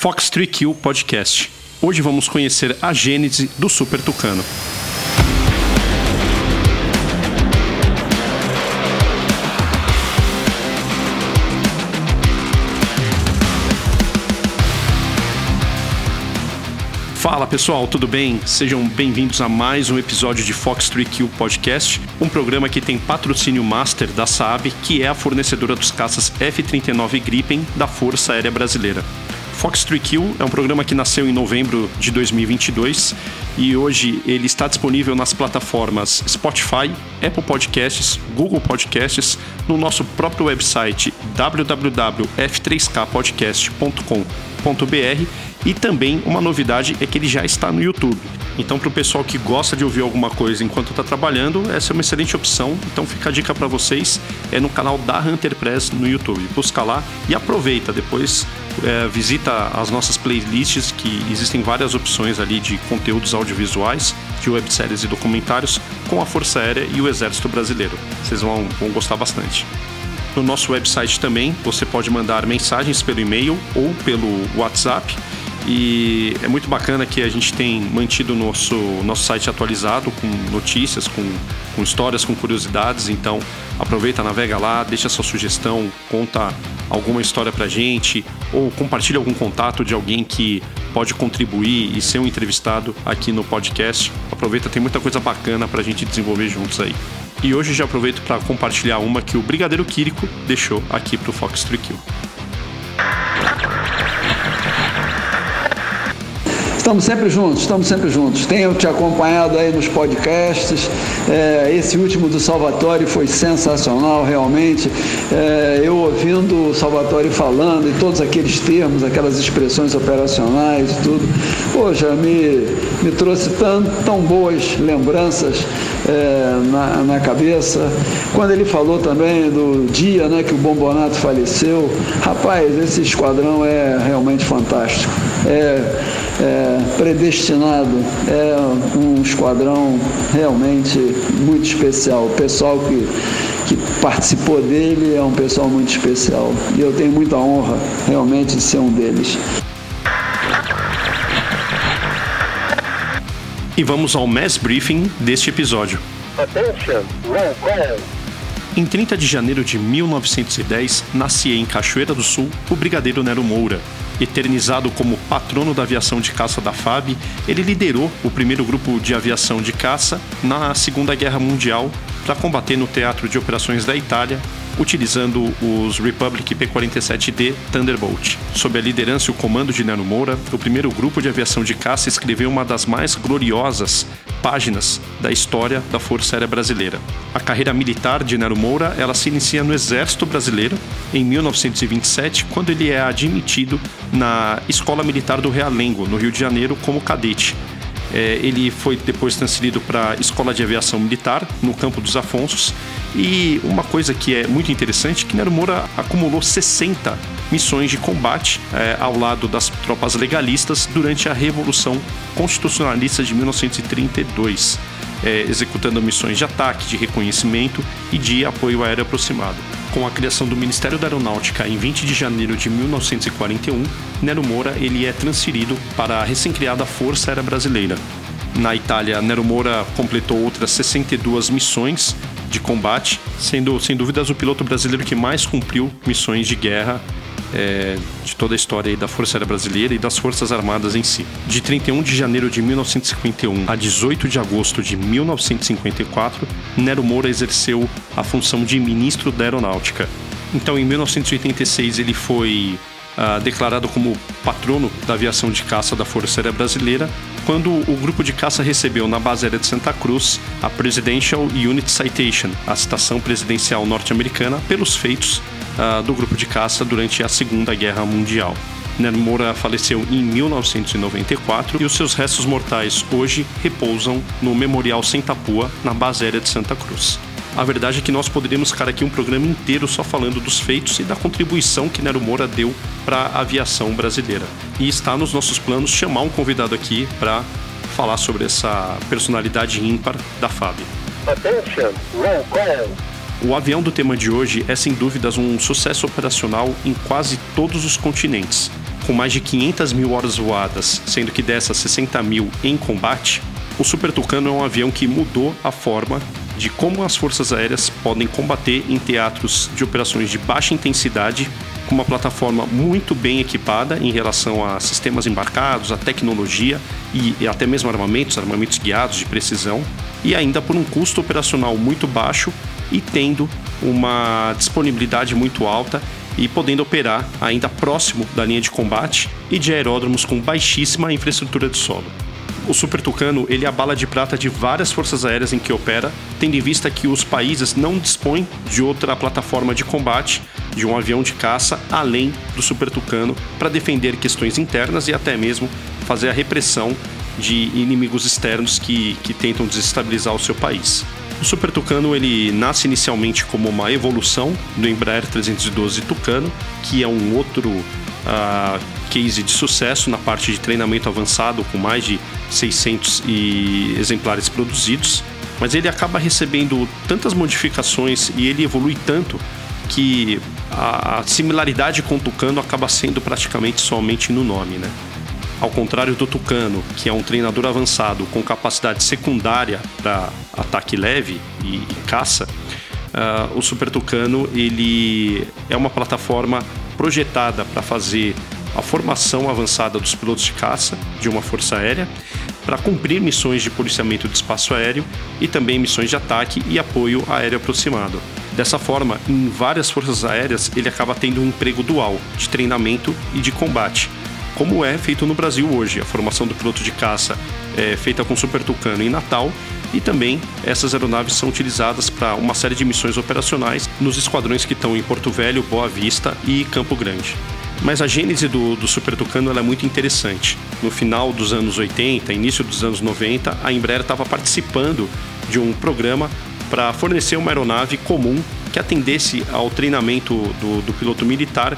Fox 3Q Podcast. Hoje vamos conhecer a gênese do Super Tucano. Fala pessoal, tudo bem? Sejam bem-vindos a mais um episódio de Fox 3Q Podcast, um programa que tem patrocínio master da Saab, que é a fornecedora dos caças F-39 Gripen da Força Aérea Brasileira. Fox 3Q é um programa que nasceu em novembro de 2022 e hoje ele está disponível nas plataformas Spotify, Apple Podcasts, Google Podcasts, no nosso próprio website www.f3kpodcast.com.br e também uma novidade é que ele já está no YouTube. Então, para o pessoal que gosta de ouvir alguma coisa enquanto está trabalhando, essa é uma excelente opção. Então, fica a dica para vocês, é no canal da Hunter Press no YouTube. Busca lá e aproveita, depois visita as nossas playlists, que existem várias opções ali de conteúdos audiovisuais, de webséries e documentários com a Força Aérea e o Exército Brasileiro. Vocês vão gostar bastante. No nosso website também, você pode mandar mensagens pelo e-mail ou pelo WhatsApp. E é muito bacana que a gente tem mantido o nosso site atualizado com notícias, com histórias, com curiosidades. Então aproveita, navega lá, deixa sua sugestão, conta alguma história pra gente ou compartilha algum contato de alguém que pode contribuir e ser um entrevistado aqui no podcast. Aproveita, tem muita coisa bacana pra gente desenvolver juntos aí. E hoje já aproveito para compartilhar uma que o Brigadeiro Quirico deixou aqui pro Fox 3Q. Estamos sempre juntos. Tenho te acompanhado aí nos podcasts. Esse último do Salvatore foi sensacional, realmente. Eu ouvindo o Salvatore falando e todos aqueles termos, aquelas expressões operacionais e tudo, poxa, me trouxe tão boas lembranças na cabeça. Quando ele falou também do dia, né, que o Bombonato faleceu, rapaz, esse esquadrão é realmente fantástico. Predestinado, é um esquadrão realmente muito especial. O pessoal que participou dele é um pessoal muito especial e eu tenho muita honra realmente de ser um deles. E vamos ao mass briefing deste episódio. Attention, roll call. Em 30 de janeiro de 1910, nascia em Cachoeira do Sul o Brigadeiro Nero Moura. Eternizado como patrono da aviação de caça da FAB, ele liderou o primeiro grupo de aviação de caça na Segunda Guerra Mundial para combater no Teatro de Operações da Itália, utilizando os Republic P-47D Thunderbolt. Sob a liderança e o comando de Nero Moura, o primeiro grupo de aviação de caça escreveu uma das mais gloriosas páginas da história da Força Aérea Brasileira. A carreira militar de Nero Moura, ela se inicia no Exército Brasileiro em 1927, quando ele é admitido na Escola Militar do Realengo, no Rio de Janeiro, como cadete. Ele foi depois transferido para a Escola de Aviação Militar, no Campo dos Afonsos. E uma coisa que é muito interessante é que Nero Moura acumulou 60 missões de combate ao lado das tropas legalistas durante a Revolução Constitucionalista de 1932, executando missões de ataque, de reconhecimento e de apoio aéreo aproximado. Com a criação do Ministério da Aeronáutica em 20 de janeiro de 1941, Nero Moura ele é transferido para a recém-criada Força Aérea Brasileira. Na Itália, Nero Moura completou outras 62 missões de combate, sendo sem dúvidas o piloto brasileiro que mais cumpriu missões de guerra de toda a história aí da Força Aérea Brasileira e das Forças Armadas em si. De 31 de janeiro de 1951 a 18 de agosto de 1954, Nero Moura exerceu a função de ministro da Aeronáutica. Então, em 1986, ele foi declarado como patrono da aviação de caça da Força Aérea Brasileira, quando o grupo de caça recebeu na base aérea de Santa Cruz a Presidential Unit Citation, a citação presidencial norte-americana, pelos feitos do grupo de caça durante a Segunda Guerra Mundial. Nero Moura faleceu em 1994 e os seus restos mortais hoje repousam no Memorial Sem Tapua, na base aérea de Santa Cruz. A verdade é que nós poderíamos ficar aqui um programa inteiro só falando dos feitos e da contribuição que Nero Moura deu para a aviação brasileira. E está nos nossos planos chamar um convidado aqui para falar sobre essa personalidade ímpar da FAB. Attention, roll call. O avião do tema de hoje é sem dúvidas um sucesso operacional em quase todos os continentes, com mais de 500 mil horas voadas, sendo que dessas 60 mil em combate, o Super Tucano é um avião que mudou a forma de como as forças aéreas podem combater em teatros de operações de baixa intensidade, com uma plataforma muito bem equipada em relação a sistemas embarcados, a tecnologia e até mesmo armamentos guiados de precisão, e ainda por um custo operacional muito baixo e tendo uma disponibilidade muito alta e podendo operar ainda próximo da linha de combate e de aeródromos com baixíssima infraestrutura de solo. O Super Tucano ele é a bala de prata de várias forças aéreas em que opera, tendo em vista que os países não dispõem de outra plataforma de combate, de um avião de caça, além do Super Tucano, para defender questões internas e até mesmo fazer a repressão de inimigos externos que tentam desestabilizar o seu país. O Super Tucano ele nasce inicialmente como uma evolução do Embraer 312 Tucano, que é um outro case de sucesso na parte de treinamento avançado, com mais de 600 exemplares produzidos, mas ele acaba recebendo tantas modificações e ele evolui tanto que a similaridade com o Tucano acaba sendo praticamente somente no nome, né? Ao contrário do Tucano, que é um treinador avançado com capacidade secundária para ataque leve e caça, o Super Tucano ele é uma plataforma projetada para fazer a formação avançada dos pilotos de caça de uma força aérea, para cumprir missões de policiamento de espaço aéreo e também missões de ataque e apoio aéreo aproximado. Dessa forma, em várias forças aéreas, ele acaba tendo um emprego dual de treinamento e de combate, como é feito no Brasil hoje. A formação do piloto de caça é feita com Super Tucano em Natal e também essas aeronaves são utilizadas para uma série de missões operacionais nos esquadrões que estão em Porto Velho, Boa Vista e Campo Grande. Mas a gênese do Super Tucano ela é muito interessante. No final dos anos 80, início dos anos 90, a Embraer estava participando de um programa para fornecer uma aeronave comum que atendesse ao treinamento do piloto militar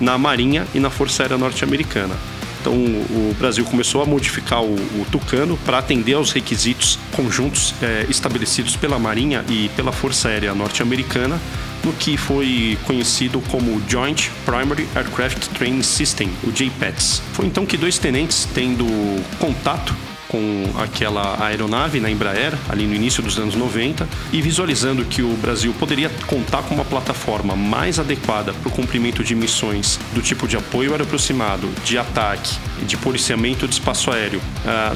na Marinha e na Força Aérea Norte-Americana. Então o Brasil começou a modificar o Tucano para atender aos requisitos conjuntos estabelecidos pela Marinha e pela Força Aérea Norte-Americana, no que foi conhecido como Joint Primary Aircraft Training System, o JPATS. Foi então que dois tenentes, tendo contato com aquela aeronave na Embraer, ali no início dos anos 90, e visualizando que o Brasil poderia contar com uma plataforma mais adequada para o cumprimento de missões do tipo de apoio aeroaproximado, de ataque e de policiamento de espaço aéreo,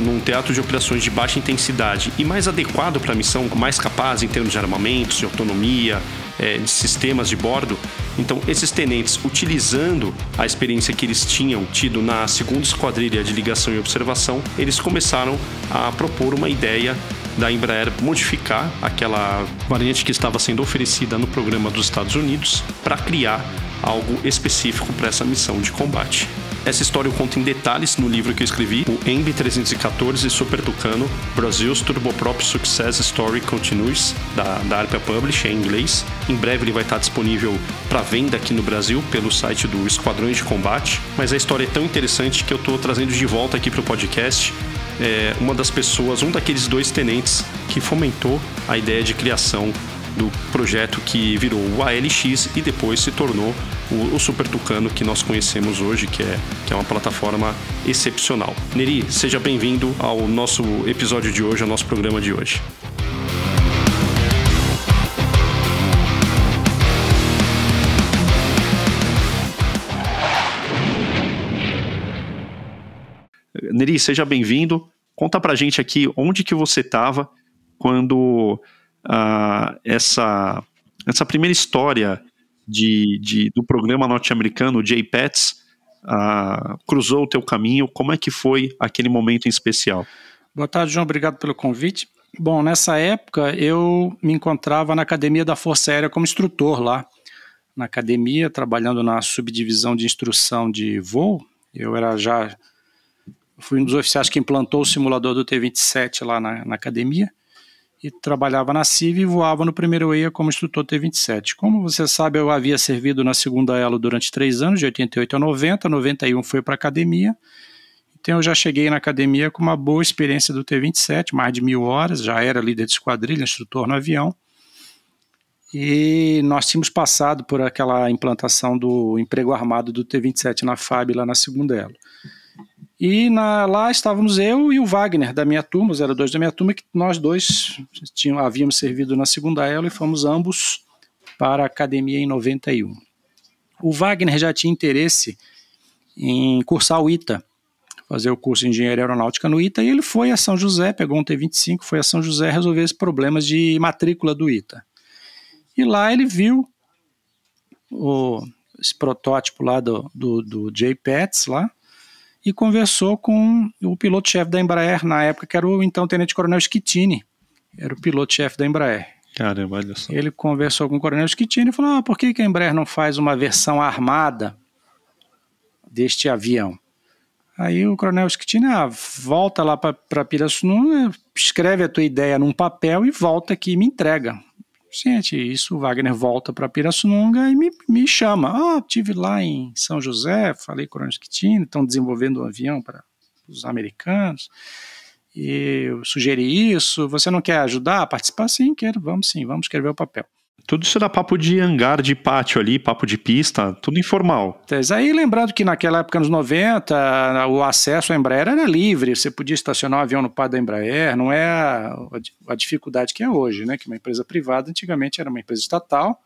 num teatro de operações de baixa intensidade e mais adequado para a missão, mais capaz em termos de armamentos, de autonomia, de sistemas de bordo. Então, esses tenentes, utilizando a experiência que eles tinham tido na 2ª Esquadrilha de Ligação e Observação, eles começaram a propor uma ideia da Embraer modificar aquela variante que estava sendo oferecida no programa dos Estados Unidos para criar algo específico para essa missão de combate. Essa história eu conto em detalhes no livro que eu escrevi, o ENB 314 Super Tucano, Brazil's Turboprop Success Story Continues, da Arpia Publish, em inglês. Em breve ele vai estar disponível para venda aqui no Brasil pelo site do Esquadrões de Combate, mas a história é tão interessante que eu estou trazendo de volta aqui para o podcast uma das pessoas, um daqueles dois tenentes que fomentou a ideia de criação do projeto que virou o ALX e depois se tornou o Super Tucano que nós conhecemos hoje, que é uma plataforma excepcional. Neri, seja bem-vindo ao nosso episódio de hoje, ao nosso programa de hoje. Neri, seja bem-vindo. Conta pra gente aqui onde que você estava quando essa primeira história do programa norte-americano, o JPATS, cruzou o teu caminho. Como é que foi aquele momento em especial? Boa tarde, João. Obrigado pelo convite. Bom, nessa época eu me encontrava na Academia da Força Aérea como instrutor lá. Na academia, trabalhando na subdivisão de instrução de voo. Fui um dos oficiais que implantou o simulador do T-27 lá na academia. E trabalhava na CIV e voava no primeiro EIA como instrutor T-27. Como você sabe, eu havia servido na segunda elo durante 3 anos, de 88 a 90, 91 foi para a academia, então eu já cheguei na academia com uma boa experiência do T-27, mais de 1.000 horas, já era líder de esquadrilha, instrutor no avião, E nós tínhamos passado por aquela implantação do emprego armado do T-27 na FAB, lá na segunda elo. E lá estávamos eu e o Wagner, da minha turma, os 02 da minha turma, que nós dois havíamos servido na segunda elo e fomos ambos para a academia em 91. O Wagner já tinha interesse em cursar o ITA, fazer o curso de Engenharia Aeronáutica no ITA, e ele foi a São José, pegou um T-25, foi a São José resolver esses problemas de matrícula do ITA. E lá ele viu esse protótipo lá do J-Pets lá, e conversou com o piloto-chefe da Embraer, na época, que era o então tenente-coronel Schettini, era o piloto-chefe da Embraer. Caramba, olha só. Ele conversou com o coronel Schettini e falou, por que a Embraer não faz uma versão armada deste avião? Aí o coronel Schettini, volta lá para Pirassununga, escreve a tua ideia num papel e volta aqui e me entrega. Gente, isso o Wagner volta para Pirassununga e me chama. Estive lá em São José, falei com o coronel Schettini, estão desenvolvendo um avião para os americanos, e eu sugeri isso, você não quer ajudar a participar? Sim, quero, vamos escrever o papel. Tudo isso era papo de hangar de pátio ali, papo de pista, tudo informal. Aí lembrando que naquela época, nos 90, o acesso à Embraer era livre, você podia estacionar um avião no pátio da Embraer, não é a dificuldade que é hoje, né? Que uma empresa privada antigamente era uma empresa estatal,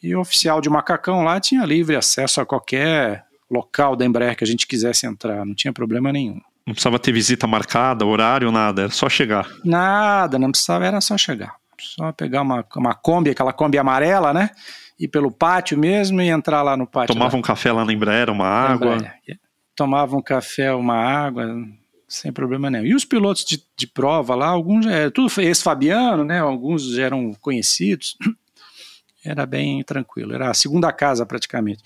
e o oficial de macacão lá tinha livre acesso a qualquer local da Embraer que a gente quisesse entrar, não tinha problema nenhum. Não precisava ter visita marcada, horário, nada, era só chegar. Nada, não precisava, era só chegar. Só pegar uma Kombi, aquela Kombi amarela, né? Ir pelo pátio mesmo e entrar lá no pátio. Tomava um café lá na Embraer, uma água. Tomava um café, uma água, sem problema nenhum. E os pilotos de prova lá, alguns, tudo ex-Fabiano, né? Alguns já eram conhecidos. Era bem tranquilo, era a segunda casa praticamente.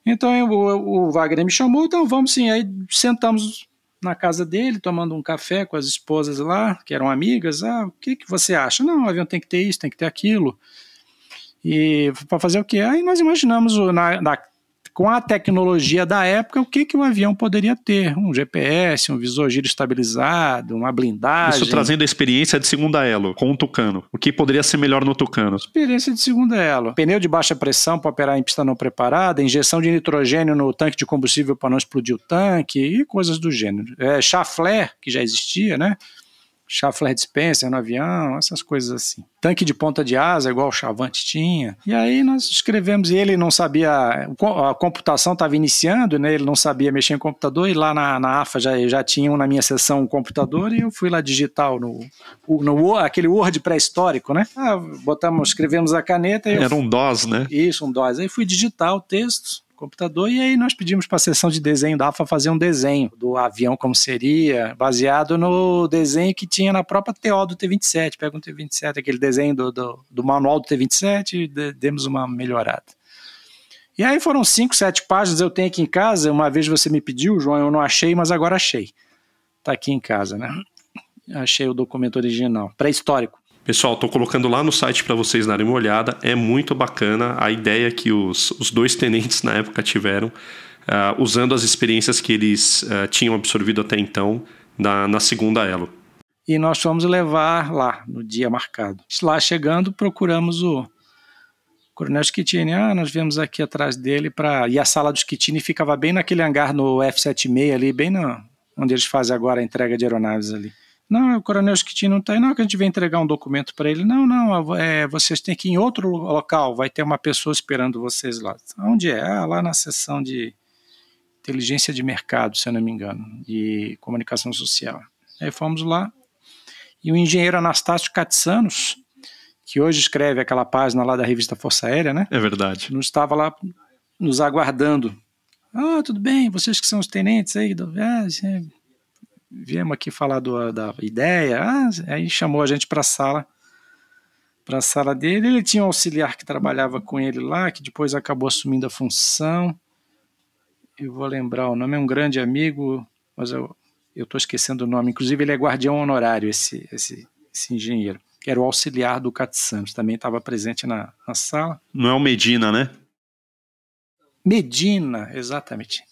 Então o Wagner me chamou, então vamos sim. Aí sentamos na casa dele, tomando um café com as esposas lá, que eram amigas. O que você acha? Não, o avião tem que ter isso, tem que ter aquilo. E para fazer o quê? Aí nós imaginamos, com a tecnologia da época, o que o avião poderia ter. Um GPS, um visor giro estabilizado, uma blindagem. Isso trazendo a experiência de segunda elo, com o Tucano. O que poderia ser melhor no Tucano? Experiência de segunda elo. Pneu de baixa pressão para operar em pista não preparada, injeção de nitrogênio no tanque de combustível para não explodir o tanque e coisas do gênero. Chaflé, que já existia, né? Chaflé dispenser no avião, essas coisas assim. Tanque de ponta de asa, igual o Chavante tinha. E aí nós escrevemos, e ele não sabia, a computação estava iniciando, né? Ele não sabia mexer em computador, e lá na AFA já tinham na minha sessão um computador, e eu fui lá digitar aquele Word pré-histórico, né? Escrevemos a caneta. Era um DOS, né? Isso, um DOS. Aí fui digitar o texto, computador, e aí nós pedimos para a sessão de desenho da AFA fazer um desenho do avião como seria, baseado no desenho que tinha na própria TO do T-27. Pega um T-27, aquele desenho do manual do T-27, e demos uma melhorada. E aí foram 5, 7 páginas, eu tenho aqui em casa, uma vez você me pediu, João, eu não achei, mas agora achei. Tá aqui em casa, né? Achei o documento original, pré-histórico. Pessoal, estou colocando lá no site para vocês darem uma olhada, é muito bacana a ideia que os dois tenentes na época tiveram, usando as experiências que eles tinham absorvido até então na segunda elo. E nós fomos levar lá, no dia marcado. Lá chegando, procuramos o coronel Schettini. Nós viemos aqui atrás dele, e a sala do Schettini ficava bem naquele hangar no F-76 ali, bem onde eles fazem agora a entrega de aeronaves ali. Não, o coronel Schettini não está aí, não, que a gente vai entregar um documento para ele. Não, vocês têm que ir em outro local, vai ter uma pessoa esperando vocês lá. Onde é? Lá na seção de inteligência de mercado, se eu não me engano, e comunicação social. Aí fomos lá, e o engenheiro Anastácio Katsanos, que hoje escreve aquela página lá da revista Força Aérea, né? É verdade. Não estava lá nos aguardando. Tudo bem, vocês que são os tenentes aí, viemos aqui falar da ideia. Aí chamou a gente para a sala dele. Ele tinha um auxiliar que trabalhava com ele lá, que depois acabou assumindo a função. Eu vou lembrar o nome, é um grande amigo, mas eu estou esquecendo o nome. Inclusive ele é guardião honorário, esse engenheiro, que era o auxiliar do Katsanos, também estava presente na sala. Não é o Medina, né? Medina, exatamente.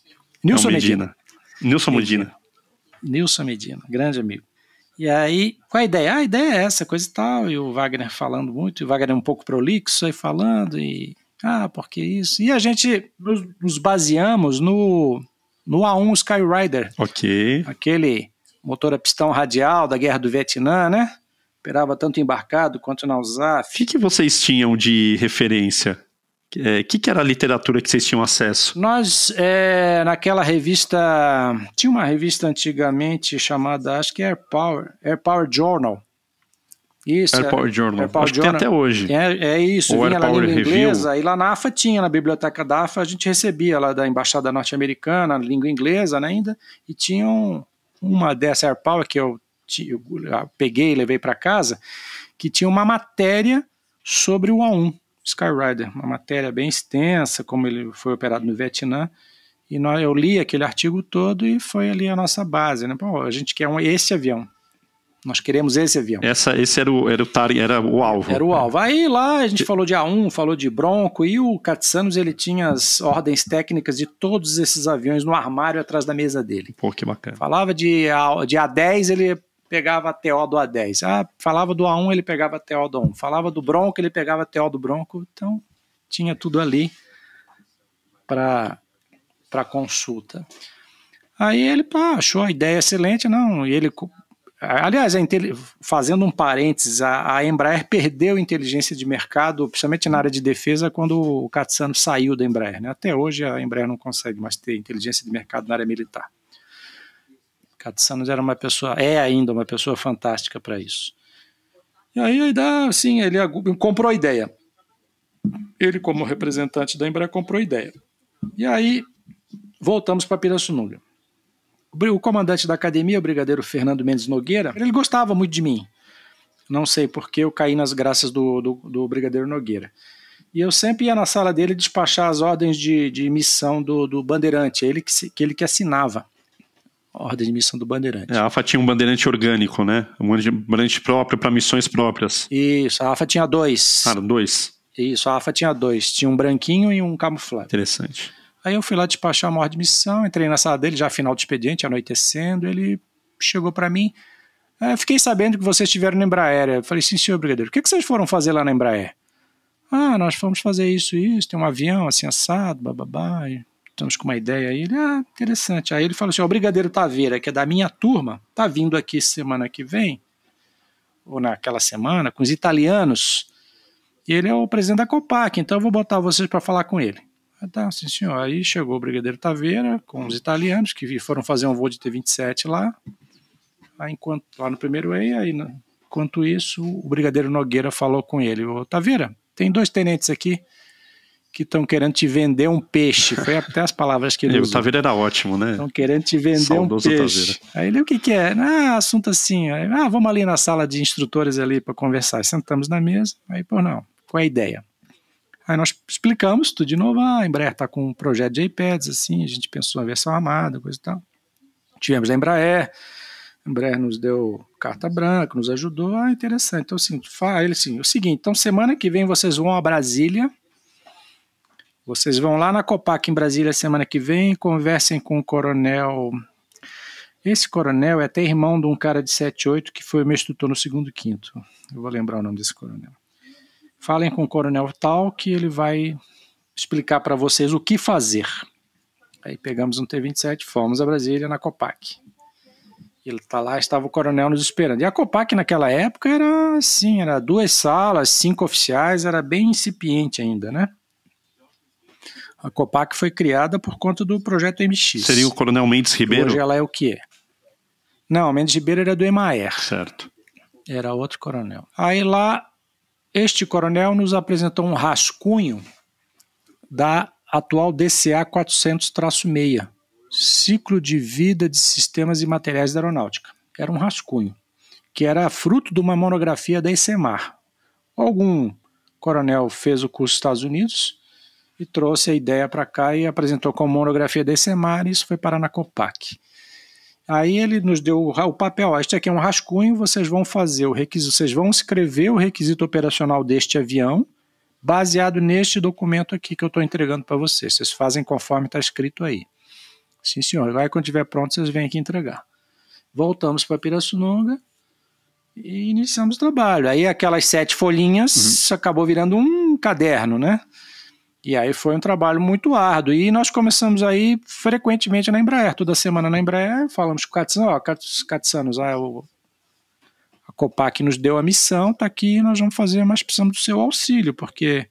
Nilson Medina. Nilson Medina. Nilson Medina, grande amigo. E aí, qual a ideia? A ideia é essa, coisa e tal, e o Wagner falando muito, e o Wagner um pouco prolixo aí falando, porque isso? E a gente nos baseamos no A1 Skyrider. Ok. Aquele motor a pistão radial da Guerra do Vietnã, né? Operava tanto embarcado quanto na USAF. O que vocês tinham de referência? Que era a literatura que vocês tinham acesso? Nós, naquela revista, tinha uma revista antigamente chamada, acho que Air Power Journal. Isso, Air Power Journal. Air Power acho Journal. que tem até hoje. É isso, Ou vinha Air na Power língua Review. inglesa, e lá na AFA tinha, na biblioteca da AFA, a gente recebia lá da Embaixada Norte-Americana, língua inglesa, né, ainda, e tinha uma dessa Air Power que eu peguei e levei para casa, que tinha uma matéria sobre o A1 Skyrider, uma matéria bem extensa, como ele foi operado no Vietnã, e eu li aquele artigo todo e foi ali a nossa base, né? Pô, a gente quer esse avião, nós queremos esse avião. Esse era o alvo. Era o alvo. Aí lá a gente falou de A1, falou de Bronco, e o Katsanos, ele tinha as ordens técnicas de todos esses aviões no armário atrás da mesa dele. Pô, que bacana. Falava de A10, ele pegava a TO do A10. Falava do A1, ele pegava a TO do A1. Falava do Bronco, ele pegava a TO do Bronco. Então, tinha tudo ali para consulta. Aí ele achou a ideia excelente, não, e ele... Aliás, fazendo um parênteses, a Embraer perdeu inteligência de mercado, principalmente na área de defesa, quando o Katsanos saiu da Embraer, né? Até hoje a Embraer não consegue mais ter inteligência de mercado na área militar. Katsanos era ainda uma pessoa fantástica para isso. E aí, assim, ele comprou a ideia. Ele, como representante da Embraer, comprou a ideia. E aí, voltamos para Pirassununga. O comandante da academia, o brigadeiro Fernando Mendes Nogueira, ele gostava muito de mim. Não sei porque eu caí nas graças do brigadeiro Nogueira. E eu sempre ia na sala dele despachar as ordens de missão do Bandeirante, ele que assinava a ordem de missão do Bandeirante. A AFA tinha um bandeirante orgânico, né? Um bandeirante próprio para missões próprias. Isso, a AFA tinha 2. Dois. Isso, a AFA tinha 2. Tinha um branquinho e um camuflado. Interessante. Aí eu fui lá despachar uma ordem de missão, entrei na sala dele, já final do expediente, anoitecendo, ele chegou para mim, fiquei sabendo que vocês estiveram na Embraer. Eu falei, sim, senhor brigadeiro, o que vocês foram fazer lá na Embraer? Nós fomos fazer isso, tem um avião assim assado, bababá, estamos com uma ideia aí. Ele, interessante. Aí ele falou assim, o brigadeiro Taveira, que é da minha turma, tá vindo aqui semana que vem, ou naquela semana, com os italianos, e ele é o presidente da Copac, então eu vou botar vocês para falar com ele. Tá, sim senhor. Aí chegou o brigadeiro Taveira com os italianos que foram fazer um voo de T-27 lá, lá no primeiro EI. Enquanto isso, o brigadeiro Nogueira falou com ele, Taveira, tem 2 tenentes aqui que estão querendo te vender um peixe. Foi até as palavras que ele usou. O Taveira era ótimo, né? Estão querendo te vender Saudoso um peixe. Taveira. Aí ele, o que é? Assunto assim. Aí, vamos ali na sala de instrutores ali para conversar. Sentamos na mesa, aí, não, qual é a ideia? Aí nós explicamos tudo de novo, a Embraer está com um projeto de iPads, assim, a gente pensou na versão armada, coisa e tal. Tivemos a Embraer nos deu carta branca, nos ajudou, interessante. Então, assim, ele assim, o seguinte, então semana que vem vocês vão a Brasília, vocês vão lá na Copac em Brasília semana que vem, conversem com o coronel, esse coronel é até irmão de um cara de 7-8 que foi meu instrutor no 2º e 5º, eu vou lembrar o nome desse coronel. Falem com o coronel tal que ele vai explicar para vocês o que fazer. Aí pegamos um T-27, fomos a Brasília na Copac. Ele tá lá, estava o coronel nos esperando. E a Copac naquela época era assim, era 2 salas, 5 oficiais, era bem incipiente ainda, né? A Copac foi criada por conta do projeto MX. Seria o coronel Mendes Ribeiro? Hoje ela é o que é. Não, Mendes Ribeiro era do EMAER. Certo. Era outro coronel. Aí lá, este coronel nos apresentou um rascunho da atual DCA 400-6, Ciclo de Vida de Sistemas e Materiais da Aeronáutica. Era um rascunho, que era fruto de uma monografia da ICEMAR. Algum coronel fez o curso nos Estados Unidos e trouxe a ideia para cá e apresentou como monografia da ICEMAR, e isso foi parar na Copac. Aí ele nos deu o papel, este aqui é um rascunho, vocês vão fazer o requisito, vocês vão escrever o requisito operacional deste avião, baseado neste documento aqui que eu estou entregando para vocês. Vocês fazem conforme está escrito aí. Sim, senhor. Aí quando estiver pronto, vocês vêm aqui entregar. Voltamos para Pirassununga, e iniciamos o trabalho. Aí aquelas 7 folhinhas acabou virando um caderno, né? E aí foi um trabalho muito árduo. E nós começamos aí frequentemente na Embraer, toda semana na Embraer, falamos com o Katsano, Katsanos, a Copac nos deu a missão, está aqui, nós vamos fazer, mas precisamos do seu auxílio, porque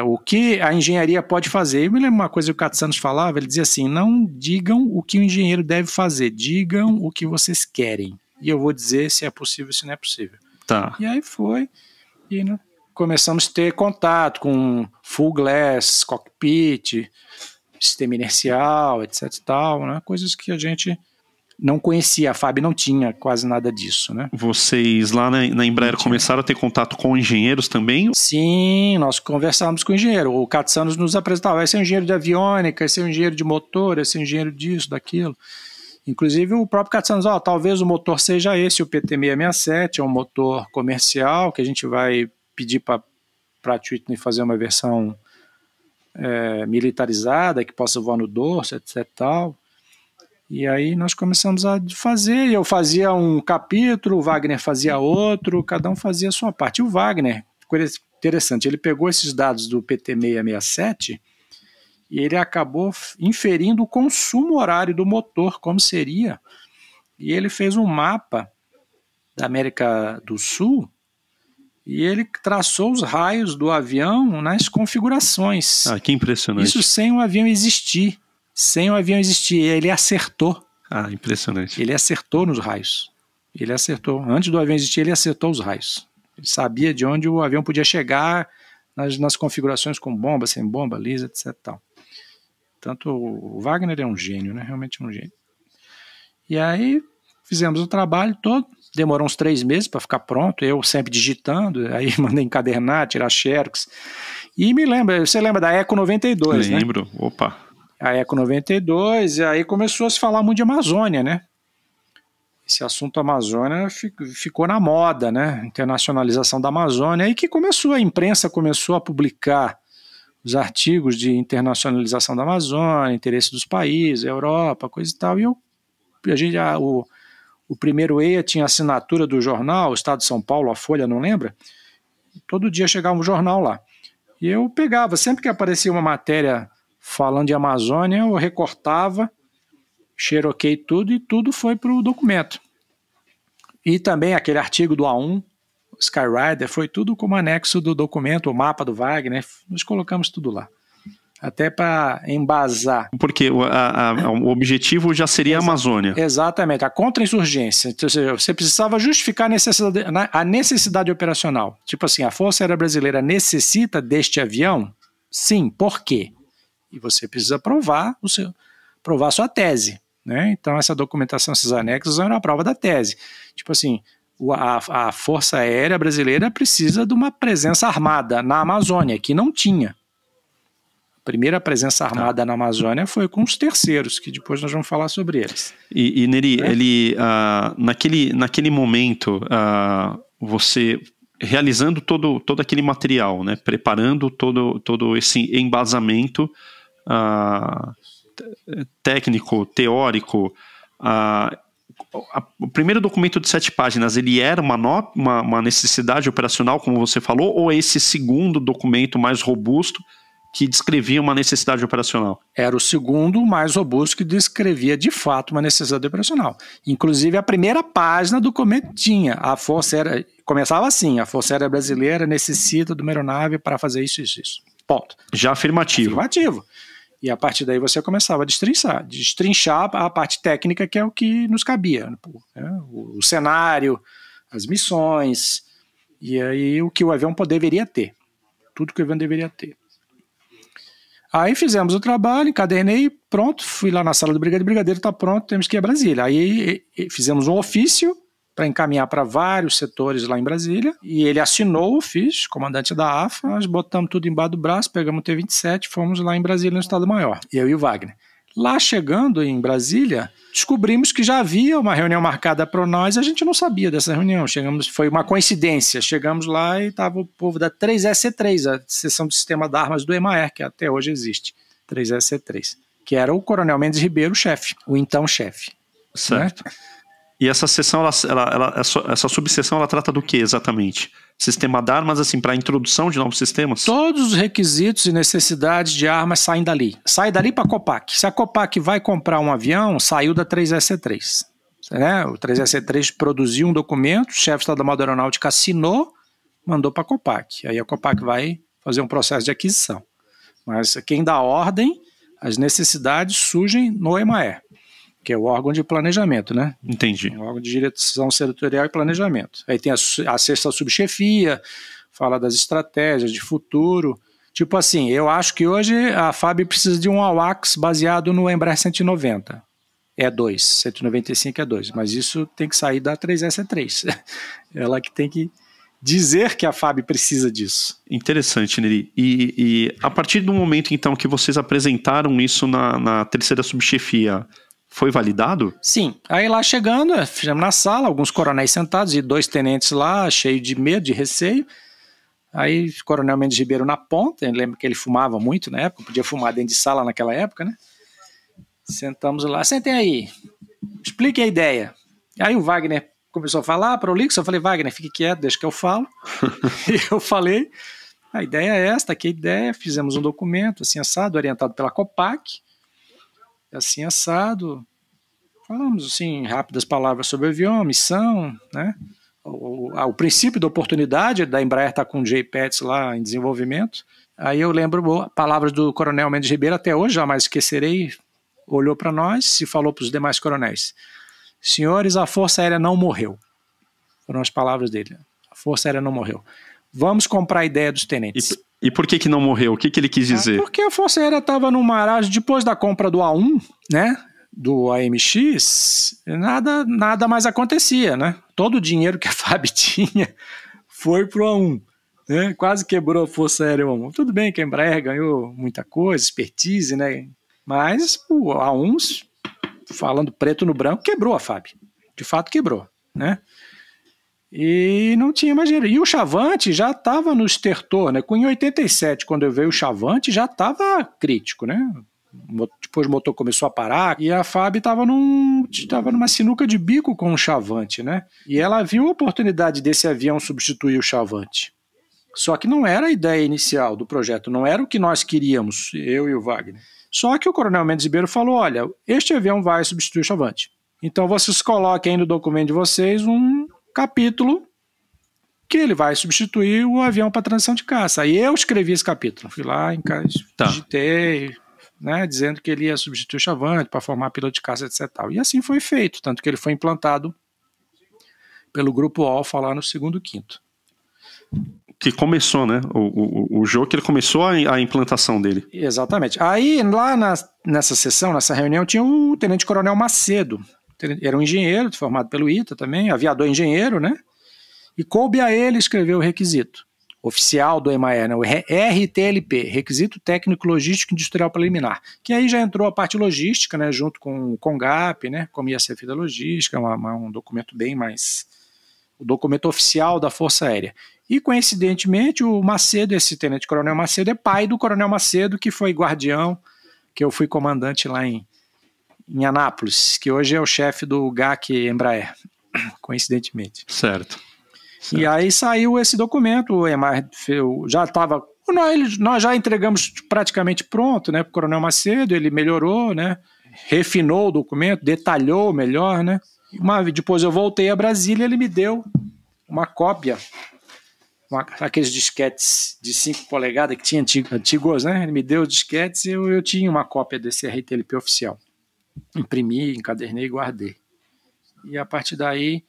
o que a engenharia pode fazer. Eu me lembro uma coisa que o Katsanos falava, ele dizia assim, não digam o que o engenheiro deve fazer, digam o que vocês querem. E eu vou dizer se é possível, se não é possível. Tá. E aí foi, e começamos a ter contato com full glass, cockpit, sistema inercial, etc e tal, né? Coisas que a gente não conhecia, a FAB não tinha quase nada disso, né? Vocês lá na Embraer começaram a ter contato com engenheiros também? Sim, nós conversávamos com o engenheiro. O Katsanos nos apresentava, esse é um engenheiro de aviônica, esse é um engenheiro de motor, esse é um engenheiro disso, daquilo. Inclusive o próprio Katsanos, talvez o motor seja esse, o PT667, é um motor comercial que a gente vai pedir para Pratt & Whitney fazer uma versão militarizada, que possa voar no dorso, etc e tal. E aí nós começamos a fazer, eu fazia um capítulo, o Wagner fazia outro, cada um fazia a sua parte. E o Wagner, coisa interessante, ele pegou esses dados do PT667 e ele acabou inferindo o consumo horário do motor, como seria. E ele fez um mapa da América do Sul e ele traçou os raios do avião nas configurações. Ah, que impressionante. Isso sem o avião existir. Sem o avião existir, ele acertou. Ah, impressionante. Ele acertou nos raios. Ele acertou. Antes do avião existir, ele acertou os raios. Ele sabia de onde o avião podia chegar nas configurações com bomba, sem bomba, lisa, etc. Tal. Tanto o Wagner é um gênio, né? Realmente um gênio. E aí fizemos o trabalho todo. Demorou uns 3 meses para ficar pronto. Eu sempre digitando. Aí mandei encadernar, tirar xerox. E você lembra da Eco 92, né? Lembro. Opa. A Eco 92, e aí começou a se falar muito de Amazônia, né? Esse assunto Amazônia ficou na moda, né? Internacionalização da Amazônia, aí que a imprensa começou a publicar os artigos de internacionalização da Amazônia, interesse dos países, Europa, coisa e tal, e o primeiro EIA tinha assinatura do jornal, o Estado de São Paulo, a Folha, não lembra? Todo dia chegava um jornal lá. E eu pegava, sempre que aparecia uma matéria falando de Amazônia, eu recortava, xeroquei tudo e tudo foi para o documento. E também aquele artigo do A1, Skyrider, foi tudo como anexo do documento, o mapa do Wagner, nós colocamos tudo lá. Até para embasar. Porque o objetivo já seria a Amazônia. Exatamente, a contra-insurgência. Ou seja, você precisava justificar a necessidade operacional. Tipo assim, a Força Aérea Brasileira necessita deste avião? Sim, por quê? E você precisa provar a sua tese, né? Então essa documentação, esses anexos eram a prova da tese. Tipo assim, a Força Aérea Brasileira precisa de uma presença armada na Amazônia, que não tinha. A primeira presença armada na Amazônia foi com os terceiros, que depois nós vamos falar sobre eles. E Neri, ele, naquele momento, você realizando todo aquele material, né, preparando todo esse embasamento técnico, teórico, o primeiro documento de 7 páginas, ele era uma necessidade operacional, como você falou, ou esse segundo documento mais robusto que descrevia uma necessidade operacional? Era o segundo mais robusto que descrevia de fato uma necessidade operacional. Inclusive a primeira página do documento tinha, começava assim, a Força Aérea Brasileira necessita de uma aeronave para fazer isso. Ponto. Já afirmativo. Afirmativo. E a partir daí você começava a destrinchar a parte técnica, que é o que nos cabia, né? O cenário, as missões, e aí o que o avião deveria ter. Tudo que o avião deveria ter. Aí fizemos o trabalho, encadernei, pronto, fui lá na sala do brigadeiro, está pronto, temos que ir a Brasília. Aí fizemos um ofício para encaminhar para vários setores lá em Brasília, e ele assinou o ofício, comandante da AFA, nós botamos tudo embaixo do braço, pegamos o T-27, fomos lá em Brasília, no Estado-Maior, eu e o Wagner. Lá chegando em Brasília, descobrimos que já havia uma reunião marcada para nós, a gente não sabia dessa reunião, foi uma coincidência, chegamos lá e estava o povo da 3SC3, a seção de sistema de armas do EMAER, que até hoje existe, 3SC3, que era o Coronel Mendes Ribeiro, chefe, o então chefe. Certo. Né? E essa seção, essa subseção, ela trata do que exatamente? Sistema de armas, assim, para a introdução de novos sistemas? Todos os requisitos e necessidades de armas saem dali. Sai dali para a Copac. Se a Copac vai comprar um avião, saiu da 3SC3. Né? O 3SC3 produziu um documento, o chefe do Estado da Moda Aeronáutica assinou, mandou para a Copac. Aí a Copac vai fazer um processo de aquisição. Mas quem dá ordem, as necessidades surgem no EMAE, que é o órgão de planejamento, né? Entendi. O órgão de direção setorial e planejamento. Aí tem a sexta subchefia, fala das estratégias de futuro. Tipo assim, eu acho que hoje a FAB precisa de um AWACS baseado no Embraer 190. É 2, 195 é 2, mas isso tem que sair da 3S3. Ela que tem que dizer que a FAB precisa disso. Interessante, Neri. E a partir do momento, então, que vocês apresentaram isso na terceira subchefia, foi validado? Sim. Aí lá chegando, fizemos na sala, alguns coronéis sentados e 2 tenentes lá, cheio de medo, de receio. Aí o coronel Mendes Ribeiro na ponta, eu lembro que ele fumava muito na época, podia fumar dentro de sala naquela época, né? Sentamos lá, sentem aí, explique a ideia. Aí o Wagner começou a falar, prolixo, eu falei, Wagner, fique quieto, deixa que eu falo. E eu falei, a ideia é esta, aqui a ideia, fizemos um documento, assim assado, orientado pela Copac, assim assado, falamos assim, rápidas palavras sobre o avião, a missão, né? O princípio da oportunidade da Embraer estar com o JPETS lá em desenvolvimento. Aí eu lembro palavras do coronel Mendes Ribeiro, até hoje, jamais esquecerei, olhou para nós e falou para os demais coronéis, senhores, a Força Aérea não morreu. Foram as palavras dele. A Força Aérea não morreu. Vamos comprar a ideia dos tenentes. E por que não morreu? O que ele quis dizer? Porque a Força Aérea estava num marasmo, depois da compra do A1, né, do AMX, nada mais acontecia, né? Todo o dinheiro que a FAB tinha foi pro A1, né? Quase quebrou a Força Aérea A1. Tudo bem que a Embraer ganhou muita coisa, expertise, né? Mas o A1, falando preto no branco, quebrou a FAB. De fato quebrou, né? E não tinha mais dinheiro. E o Chavante já estava no estertor, né? Em 87, quando eu veio o Chavante, já estava crítico, né? Depois o motor começou a parar e a FAB estava numa sinuca de bico com o Chavante, né? E ela viu a oportunidade desse avião substituir o Chavante. Só que não era a ideia inicial do projeto, não era o que nós queríamos, eu e o Wagner. Só que o coronel Mendes Ribeiro falou, olha, este avião vai substituir o Chavante. Então vocês coloquem aí no documento de vocês um capítulo que ele vai substituir o avião para transição de caça. Aí eu escrevi esse capítulo, fui lá, digitei, né, dizendo que ele ia substituir o Chavante para formar piloto de caça, etc. E assim foi feito, tanto que ele foi implantado pelo Grupo Alfa lá no 2º Quinto. Que começou, né? O jogo que ele começou a implantação dele. Exatamente. Aí, lá nessa sessão, nessa reunião, tinha o Tenente Coronel Macedo. Era um engenheiro, formado pelo ITA também, aviador engenheiro, né? E coube a ele escrever o requisito oficial do EMAE, né? O RTLP, Requisito Técnico Logístico Industrial Preliminar, que aí já entrou a parte logística, né? Junto com o CONGAP, né? Como ia ser feita a logística, um documento bem mais... O documento oficial da Força Aérea. E, coincidentemente, o Macedo, esse Tenente Coronel Macedo, é pai do Coronel Macedo, que foi guardião, que eu fui comandante lá em Anápolis, que hoje é o chefe do GAC Embraer, coincidentemente. Certo. E aí saiu esse documento, o EMAR já estava... Nós já entregamos praticamente pronto, né, para o Coronel Macedo, ele melhorou, né, refinou o documento, detalhou melhor, né. Depois eu voltei a Brasília e ele me deu uma cópia, aqueles disquetes de 5 polegadas que tinha antigos, né? Ele me deu os disquetes e eu tinha uma cópia desse RTLP oficial. Imprimi, encadernei e guardei. E a partir daí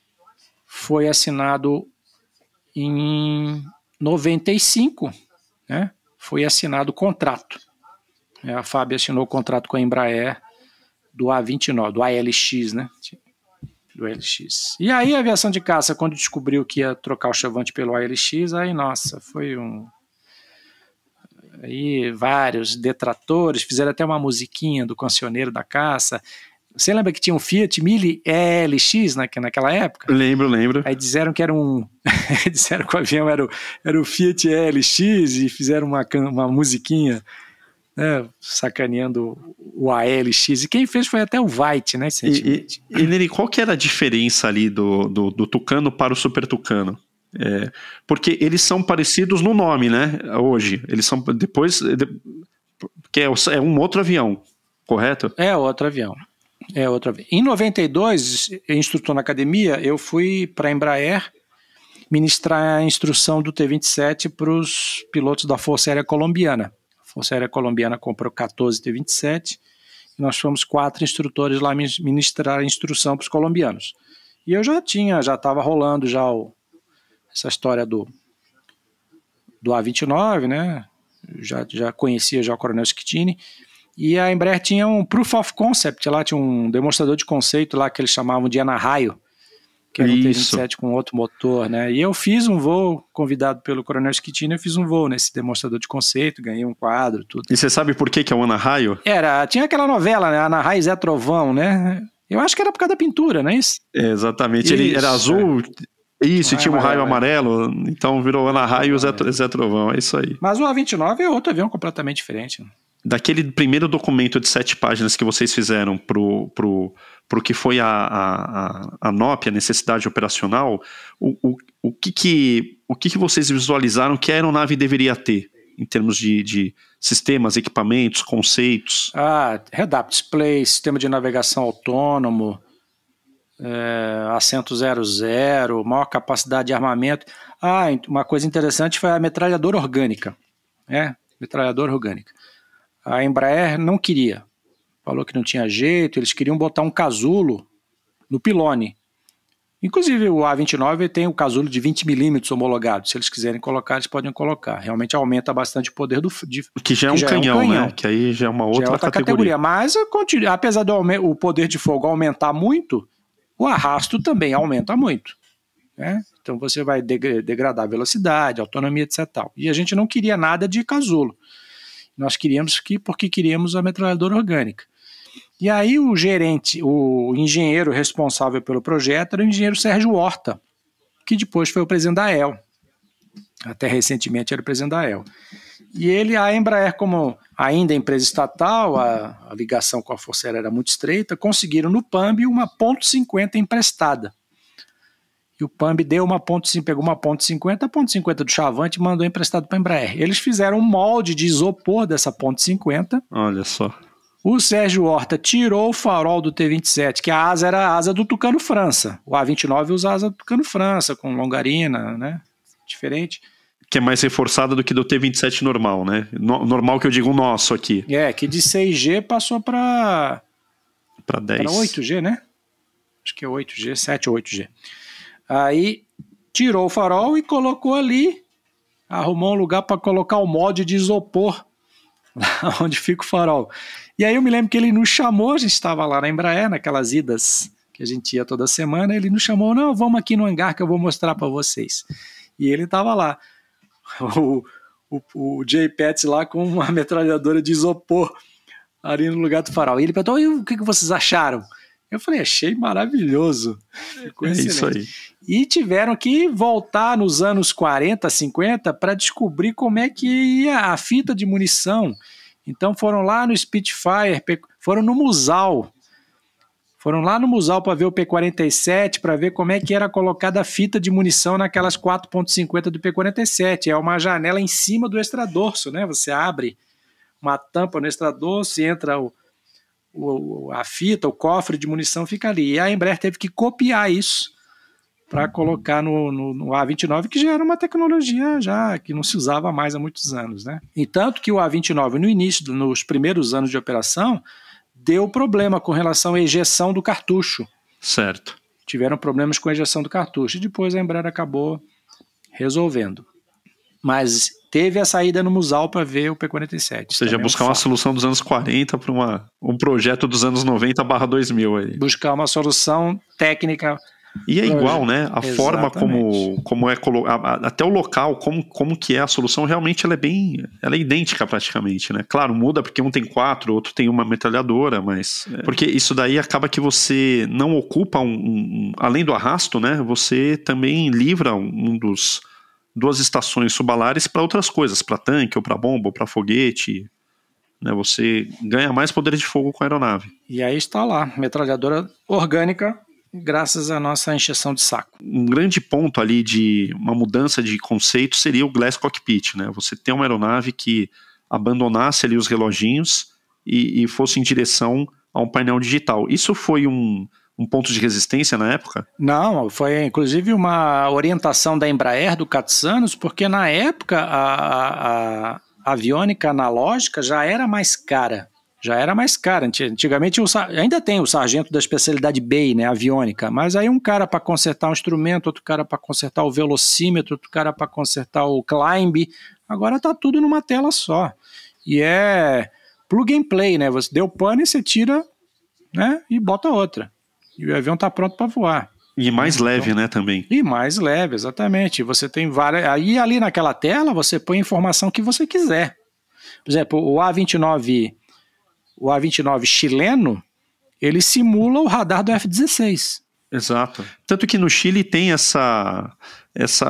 foi assinado em 95, né? Foi assinado o contrato. A FAB assinou o contrato com a Embraer do A29, do ALX, né? Do ALX. E aí a aviação de caça, quando descobriu que ia trocar o Chavante pelo ALX, aí nossa, foi aí vários detratores, fizeram até uma musiquinha do cancioneiro da caça. Você lembra que tinha um Fiat Mille ELX naquela época? Lembro. Aí disseram que era disseram que o avião era o Fiat ELX e fizeram uma musiquinha né, sacaneando o ALX, e quem fez foi até o White, né, recentemente. E Neri, qual que era a diferença ali do Tucano para o Super Tucano? Porque eles são parecidos no nome, né, hoje, eles são depois, porque é um outro avião, correto? É outro avião. Em 92, instrutor na academia, eu fui para a Embraer ministrar a instrução do T-27 para os pilotos da Força Aérea Colombiana. A Força Aérea Colombiana comprou 14 T-27 e nós fomos 4 instrutores lá ministrar a instrução para os colombianos. E eu já estava rolando essa história do A-29, né? Já conhecia já o Coronel Schettini. E a Embraer tinha um Proof of Concept, lá tinha um demonstrador de conceito lá que eles chamavam de Ana-Raio, que era um T-27 com outro motor, né? E eu fiz um voo, convidado pelo Coronel Schettini, eu fiz um voo nesse demonstrador de conceito, ganhei um quadro, tudo. E você sabe por que é o Ana-Raio? Tinha aquela novela, né? Ana-Raio Zé Trovão, né? Eu acho que era por causa da pintura, não é isso? Exatamente, ele era azul... Isso, e tinha um raio amarelo, então virou Ana-Raio e Zé Trovão, é isso aí. Mas o A-29 é outro avião completamente diferente. Daquele primeiro documento de 7 páginas que vocês fizeram pro que foi a NOP, a necessidade operacional, o que vocês visualizaram que a aeronave deveria ter, em termos de sistemas, equipamentos, conceitos? Head-up display, sistema de navegação autônomo, assento 00, maior capacidade de armamento. Uma coisa interessante foi a metralhadora orgânica. Metralhadora orgânica. A Embraer não queria. Falou que não tinha jeito, eles queriam botar um casulo no pilone. Inclusive o A-29 tem o casulo de 20 milímetros homologado. Se eles quiserem colocar, eles podem colocar. Realmente aumenta bastante o poder que já é um canhão, né? Que aí já é uma outra categoria. Mas, apesar do poder de fogo aumentar muito, o arrasto também aumenta muito. Né? Então você vai degradar a velocidade, autonomia, etc. E a gente não queria nada de casulo. Nós queríamos porque queríamos a metralhadora orgânica. E aí o engenheiro responsável pelo projeto era o engenheiro Sérgio Horta, que depois foi o presidente da AEL. Até recentemente era o presidente da AEL. E a Embraer, como ainda é empresa estatal, a ligação com a Força Aérea era muito estreita, conseguiram no PAMB uma .50 emprestada. E o PAMB pegou uma .50, a .50 do Chavante e mandou emprestado para a Embraer. Eles fizeram um molde de isopor dessa .50. Olha só. O Sérgio Horta tirou o farol do T-27, que a asa era a asa do Tucano França. O A-29 usa a asa do Tucano França, com longarina, né? Diferente. Que é mais reforçada do que do T-27 normal, né? Normal que eu digo o nosso aqui. Que de 6G passou para 10. Para 8G, né? Acho que é 8G, 7 ou 8G. Aí tirou o farol e colocou ali, arrumou um lugar para colocar o molde de isopor, lá onde fica o farol. E aí eu me lembro que ele nos chamou, a gente estava lá na Embraer, naquelas idas que a gente ia toda semana, ele nos chamou, não, vamos aqui no hangar que eu vou mostrar para vocês. E ele estava lá, o J. Pets lá com uma metralhadora de isopor ali no lugar do farol. E ele perguntou, e o que vocês acharam? Eu falei, achei maravilhoso. Ficou excelente. Isso aí. E tiveram que voltar nos anos 40, 50 para descobrir como é que ia a fita de munição. Então foram lá no Spitfire, foram no Musal. Foram lá no Musal para ver o P-47, para ver como é que era colocada a fita de munição naquelas 4.50 do P-47. É uma janela em cima do extradorso, né? Você abre uma tampa no extradorso e entra a fita, o cofre de munição fica ali. E a Embraer teve que copiar isso para colocar no A-29, que já era uma tecnologia já que não se usava mais há muitos anos, né? E tanto que o A-29, no início, nos primeiros anos de operação, deu problema com relação à ejeção do cartucho. Certo. Tiveram problemas com a ejeção do cartucho. E depois a Embraer acabou resolvendo. Mas teve a saída no Musal para ver o P-47. Ou seja, buscar uma solução dos anos 40 para um projeto dos anos 90/2000. Aí. Buscar uma solução técnica. E é igual, né? A Exatamente. forma como é colocado, até o local, como que é a solução, realmente ela é idêntica praticamente, né? Claro, muda porque um tem 4, outro tem uma metralhadora, mas... Porque isso daí acaba que você não ocupa além do arrasto, né? Você também livra duas estações subalares para outras coisas, para tanque, ou para bomba, ou para foguete. né? Você ganha mais poder de fogo com a aeronave. E aí está lá, metralhadora orgânica, graças à nossa encheção de saco. Um grande ponto ali de uma mudança de conceito seria o Glass Cockpit, né? Você ter uma aeronave que abandonasse ali os reloginhos e fosse em direção a um painel digital. Isso foi um ponto de resistência na época? Não, foi inclusive uma orientação da Embraer, do Katsanos, porque na época a aviônica analógica já era mais cara. Antigamente ainda tem o sargento da especialidade BEI, né, aviônica, mas aí um cara para consertar um instrumento, outro cara para consertar o velocímetro, outro cara para consertar o climb. Agora está tudo numa tela só. E é plug and play, né? Você deu pane, você tira, né, e bota outra. E o avião está pronto para voar. E mais leve, né, também. E mais leve, exatamente. Você tem várias... Aí ali naquela tela você põe a informação que você quiser. Por exemplo, o A29 chileno, ele simula o radar do F-16. Exato. Tanto que no Chile tem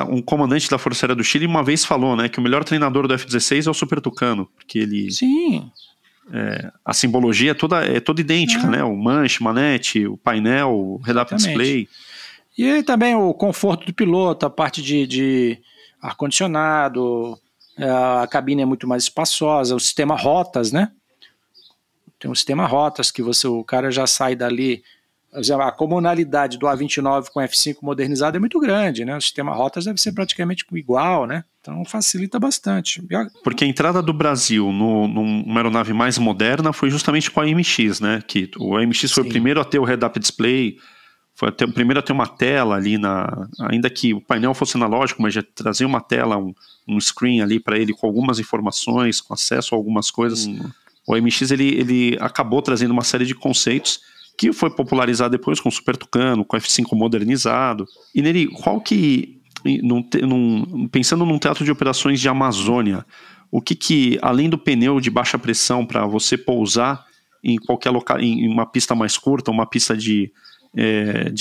um comandante da Força Aérea do Chile uma vez falou, né, que o melhor treinador do F-16 é o Super Tucano, porque ele... Sim. A simbologia é toda idêntica, né? O manche, manete, o painel, o head-up display. E aí também o conforto do piloto, a parte de ar-condicionado, a cabine é muito mais espaçosa, o sistema rotas, né? Tem um sistema rotas que o cara já sai dali. A comunalidade do A29 com F5 modernizado é muito grande, né? O sistema rotas deve ser praticamente igual, né? Então facilita bastante. Porque a entrada do Brasil numa aeronave mais moderna foi justamente com a AMX, né? Que o AMX foi o primeiro a ter o head-up display, foi o primeiro a ter uma tela ali, ainda que o painel fosse analógico, mas já trazia uma tela, um screen ali para ele com algumas informações, com acesso a algumas coisas. O AMX ele acabou trazendo uma série de conceitos que foi popularizado depois com o Super Tucano, com o F5 modernizado. E nele, pensando num teatro de operações de Amazônia, o que além do pneu de baixa pressão para você pousar em qualquer local, em uma pista mais curta, uma pista de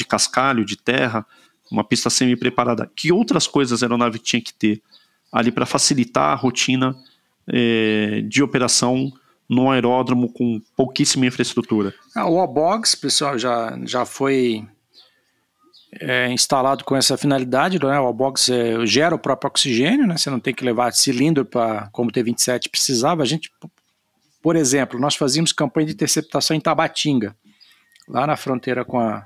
cascalho, de terra, uma pista semi-preparada, que outras coisas a aeronave tinha que ter ali para facilitar a rotina de operação num aeródromo com pouquíssima infraestrutura? O OBOGS, pessoal, já foi instalado com essa finalidade, né? O OBOGS gera o próprio oxigênio, né? Você não tem que levar cilindro como o T-27 precisava. A gente, por exemplo, nós fazíamos campanha de interceptação em Tabatinga, lá na fronteira com a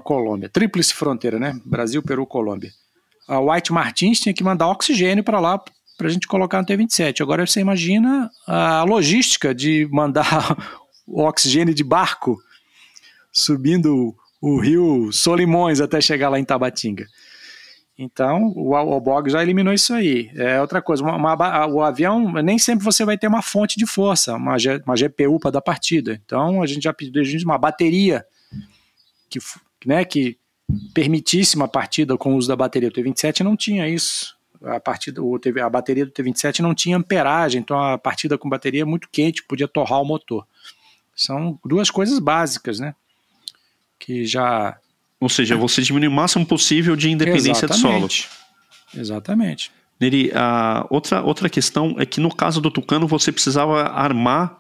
Colômbia. Tríplice fronteira, né? Brasil, Peru, Colômbia. A White Martins tinha que mandar oxigênio para lá, para a gente colocar no T-27. Agora você imagina a logística de mandar o oxigênio de barco subindo o rio Solimões até chegar lá em Tabatinga. Então o OBOG já eliminou isso aí. Outra coisa, o avião, nem sempre você vai ter uma fonte de força, uma GPU para dar partida. Então a gente já pediu uma bateria que permitisse uma partida com o uso da bateria. O T-27 não tinha isso. A bateria do T-27 não tinha amperagem, então a partida com bateria é muito quente, podia torrar o motor. São duas coisas básicas, né? Que já... Ou seja, você diminui o máximo possível de independência de solo. Exatamente. Nele, outra questão é que no caso do Tucano você precisava armar,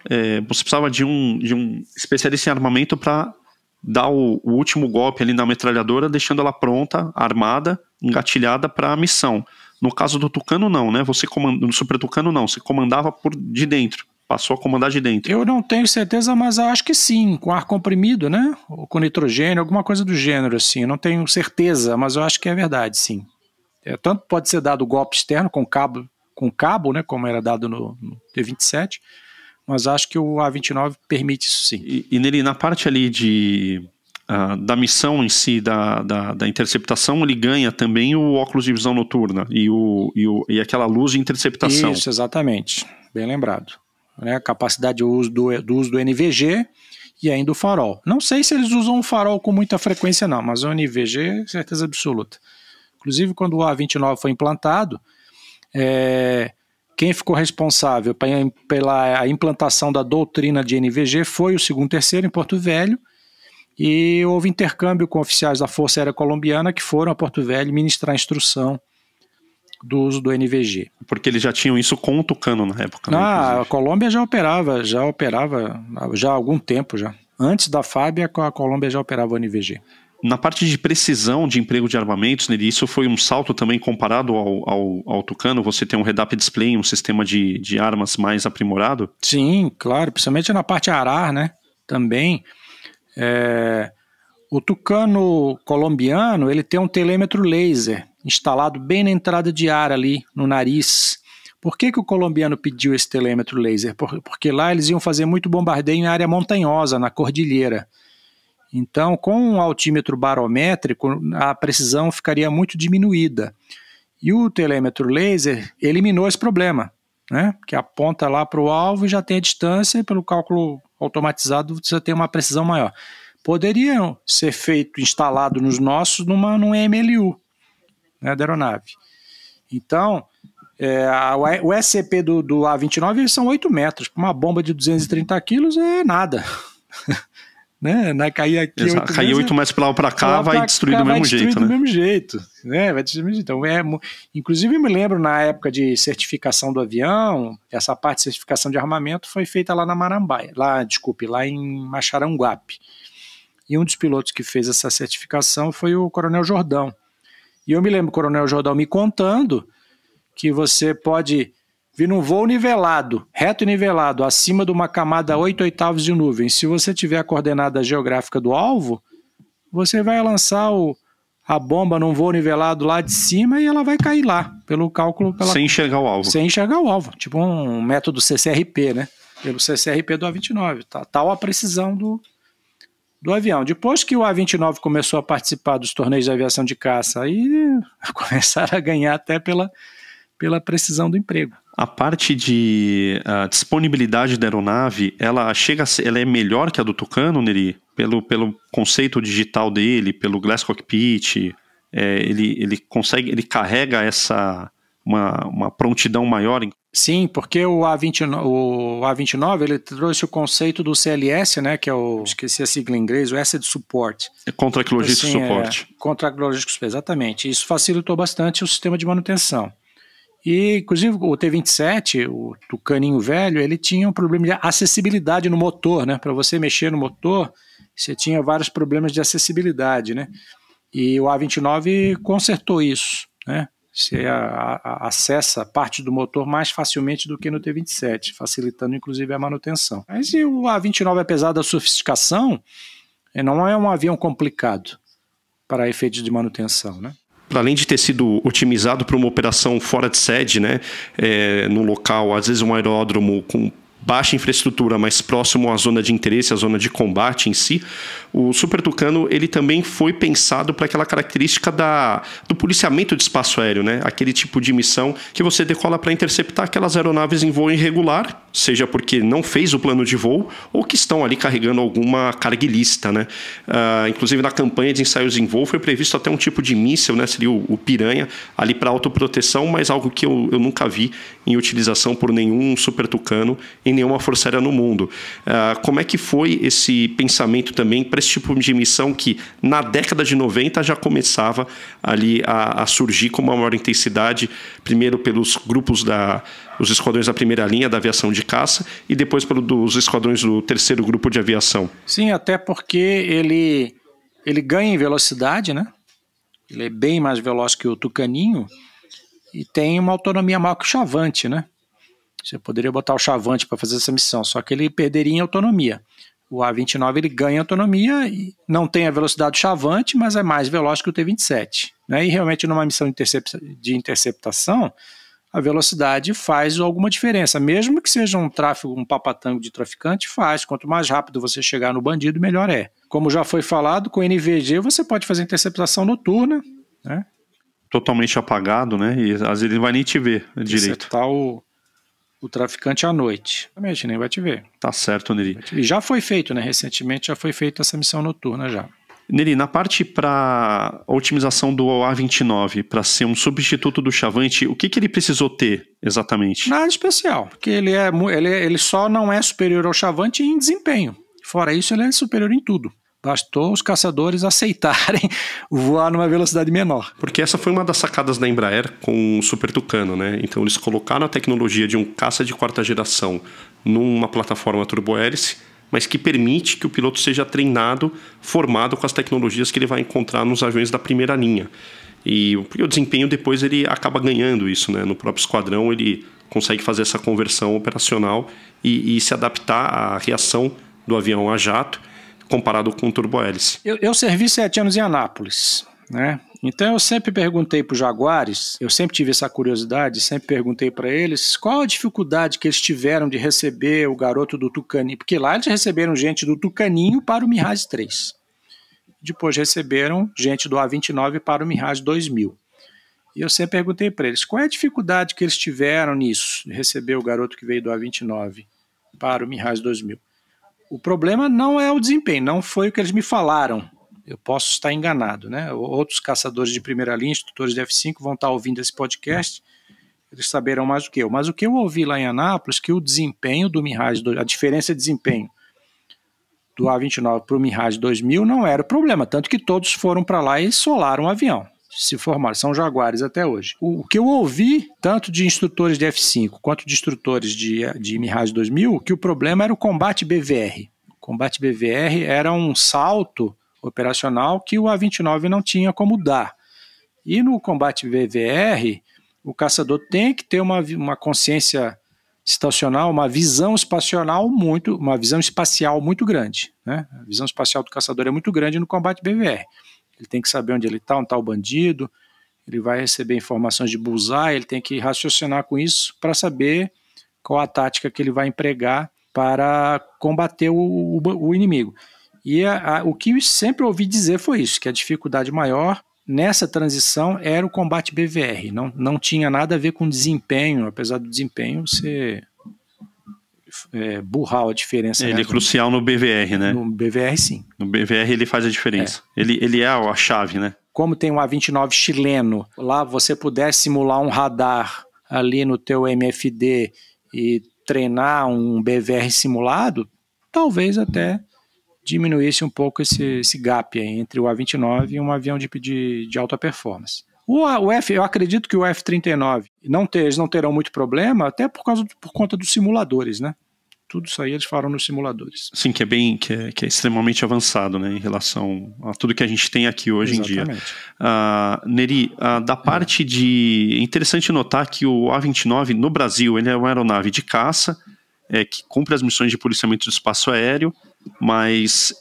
você precisava de um especialista em armamento para dar o último golpe ali na metralhadora, deixando ela pronta, armada, engatilhada para a missão. No caso do Tucano, não, né? No Super Tucano, não. Você comandava de dentro. Passou a comandar de dentro. Eu não tenho certeza, mas eu acho que sim. Com ar comprimido, né? Ou com nitrogênio, alguma coisa do gênero, assim. Eu não tenho certeza, mas eu acho que é verdade, sim. Tanto pode ser dado golpe externo com cabo, né? Como era dado no T-27. Mas acho que o A-29 permite isso, sim. E nele, na parte ali da missão em si, da interceptação, ele ganha também o óculos de visão noturna e aquela luz de interceptação. Isso, exatamente. Bem lembrado. A capacidade de uso do uso do NVG e ainda o farol. Não sei se eles usam o farol com muita frequência não, mas o NVG, certeza absoluta. Inclusive, quando o A-29 foi implantado, quem ficou responsável pela implantação da doutrina de NVG foi o 2º Terceiro em Porto Velho, e houve intercâmbio com oficiais da Força Aérea Colombiana que foram a Porto Velho ministrar instrução do uso do NVG. Porque eles já tinham isso com o Tucano na época. Né, a Colômbia já operava já há algum tempo já. Antes da FAB, a Colômbia já operava o NVG. Na parte de precisão de emprego de armamentos, Neri, isso foi um salto também comparado ao Tucano? Você tem um head-up display, um sistema de armas mais aprimorado? Sim, claro, principalmente na parte ARAR, né? Também. O Tucano colombiano, ele tem um telêmetro laser instalado bem na entrada de ar ali, no nariz. Por que o colombiano pediu esse telêmetro laser? Porque lá eles iam fazer muito bombardeio em área montanhosa, na cordilheira. Então, com um altímetro barométrico, a precisão ficaria muito diminuída. E o telêmetro laser eliminou esse problema, né? Que aponta lá para o alvo e já tem a distância, e pelo cálculo automatizado você tem uma precisão maior. Poderiam ser instalado nos nossos num MLU, né, da aeronave. Então, o SCP do A-29 são 8 metros. Uma bomba de 230 quilos é nada. Né? Cair aqui cair 8 metros para lá ou para cá, vai destruir do mesmo jeito. Do mesmo jeito, né? Vai destruir do mesmo jeito. Então, inclusive, eu me lembro na época de certificação do avião, essa parte de certificação de armamento foi feita lá na Marambaia, lá em Macharanguape. E um dos pilotos que fez essa certificação foi o Coronel Jordão. E eu me lembro do Coronel Jordão me contando que você pode vir num voo nivelado, reto e nivelado, acima de uma camada 8/8 de nuvem. Se você tiver a coordenada geográfica do alvo, você vai lançar a bomba num voo nivelado lá de cima e ela vai cair lá, pelo cálculo... Sem enxergar o alvo. Sem enxergar o alvo, tipo um método CCRP, né? Pelo CCRP do A-29. Tal a precisão do avião. Depois que o A-29 começou a participar dos torneios de aviação de caça, aí começaram a ganhar até pela precisão do emprego. A parte de disponibilidade da aeronave, ela é melhor que a do Tucano, Neri? Pelo conceito digital dele, pelo Glass Cockpit, ele carrega uma prontidão maior? Sim, porque o A-29 ele trouxe o conceito do CLS, né, que é esqueci a sigla em inglês, o Asset Support. Contract Logistics Support. Contract Logistics Support, exatamente. Isso facilitou bastante o sistema de manutenção. E, inclusive, o T-27, o Tucaninho velho, ele tinha um problema de acessibilidade no motor, né? Para você mexer no motor, você tinha vários problemas de acessibilidade, né? E o A-29 consertou isso, né? Você acessa parte do motor mais facilmente do que no T-27, facilitando, inclusive, a manutenção. Mas o A-29, apesar da sofisticação, não é um avião complicado para efeitos de manutenção, né? Além de ter sido otimizado para uma operação fora de sede, né, no local, às vezes um aeródromo com baixa infraestrutura, mas próximo à zona de interesse, à zona de combate em si, o Super Tucano ele também foi pensado para aquela característica do policiamento de espaço aéreo, né? Aquele tipo de missão que você decola para interceptar aquelas aeronaves em voo irregular, seja porque não fez o plano de voo ou que estão ali carregando alguma carga ilícita, né? Inclusive na campanha de ensaios em voo foi previsto até um tipo de míssil, né? Seria o Piranha, ali para autoproteção, mas algo que eu nunca vi em utilização por nenhum Super Tucano em nenhuma força aérea no mundo. Como é que foi esse pensamento também para esse tipo de missão que na década de 90 já começava ali a surgir com uma maior intensidade, primeiro pelos grupos os esquadrões da primeira linha da aviação de caça e depois dos esquadrões do terceiro grupo de aviação? Sim, até porque ele ganha em velocidade, né? Ele é bem mais veloz que o Tucaninho e tem uma autonomia maior que o Chavante, né? Você poderia botar o Chavante para fazer essa missão, só que ele perderia em autonomia. O A-29 ele ganha autonomia e não tem a velocidade do Chavante, mas é mais veloz que o T-27. Né? E realmente numa missão de interceptação, a velocidade faz alguma diferença. Mesmo que seja um papatango de traficante, faz. Quanto mais rápido você chegar no bandido, melhor é. Como já foi falado, com NVG você pode fazer interceptação noturna, né? Totalmente apagado, né? E às vezes ele não vai nem te ver direito. Interceptar o traficante à noite. Realmente, nem vai te ver. Tá certo, Neri. E já foi feito, né? Recentemente já foi feita essa missão noturna já. Neri, na parte para a otimização do A-29, para ser um substituto do Chavante, o que ele precisou ter exatamente? Nada especial, porque ele só não é superior ao Chavante em desempenho. Fora isso, ele é superior em tudo. Bastou os caçadores aceitarem voar numa velocidade menor. Porque essa foi uma das sacadas da Embraer com o Super Tucano, né? Então eles colocaram a tecnologia de um caça de quarta geração numa plataforma turbohélice, mas que permite que o piloto seja treinado, formado com as tecnologias que ele vai encontrar nos aviões da primeira linha. E o desempenho depois ele acaba ganhando isso, né? No próprio esquadrão ele consegue fazer essa conversão operacional e se adaptar à reação do avião a jato comparado com o turbohélice. Eu servi 7 anos em Anápolis, né? Então eu sempre perguntei para os Jaguares, eu sempre tive essa curiosidade, sempre perguntei para eles qual a dificuldade que eles tiveram de receber o garoto do Tucaninho, porque lá eles receberam gente do Tucaninho para o Mirage 3. Depois receberam gente do A29 para o Mirage 2000. E eu sempre perguntei para eles qual é a dificuldade que eles tiveram nisso, de receber o garoto que veio do A29 para o Mirage 2000. O problema não é o desempenho, não foi o que eles me falaram. Eu posso estar enganado, né? Outros caçadores de primeira linha, instrutores de F5, vão estar ouvindo esse podcast, eles saberão mais do que eu. Mas o que eu ouvi lá em Anápolis, que o desempenho do Mirage, a diferença de desempenho do A29 para o Mirage 2000 não era o problema, tanto que todos foram para lá e solaram o avião. Se formaram, são Jaguares até hoje. O que eu ouvi, tanto de instrutores de F5 quanto de instrutores de Mirage 2000, que o problema era o combate BVR. O combate BVR era um salto operacional que o A29 não tinha como dar. E no combate BVR, o caçador tem que ter uma consciência estacional, uma visão espacial muito grande, né? A visão espacial do caçador é muito grande no combate BVR. Ele tem que saber onde ele está, onde está o bandido, ele vai receber informações de bullseye, ele tem que raciocinar com isso para saber qual a tática que ele vai empregar para combater o inimigo. E o que eu sempre ouvi dizer foi isso, que a dificuldade maior nessa transição era o combate BVR, não tinha nada a ver com desempenho, apesar do desempenho ser burral a diferença. Ele é crucial no BVR, né? No BVR, sim. No BVR ele faz a diferença. Ele é a chave, né? Como tem um A29 chileno, lá você puder simular um radar ali no teu MFD e treinar um BVR simulado, talvez até diminuísse um pouco esse gap aí entre o A29 e um avião de alta performance. Eu acredito que o F-39 eles não terão muito problema, até por conta dos simuladores, né? Tudo isso aí eles falam nos simuladores. Sim, que é extremamente avançado, né, em relação a tudo que a gente tem aqui hoje em dia. Neri, da parte de... É interessante notar que o A-29 no Brasil ele é uma aeronave de caça, que cumpre as missões de policiamento do espaço aéreo, mas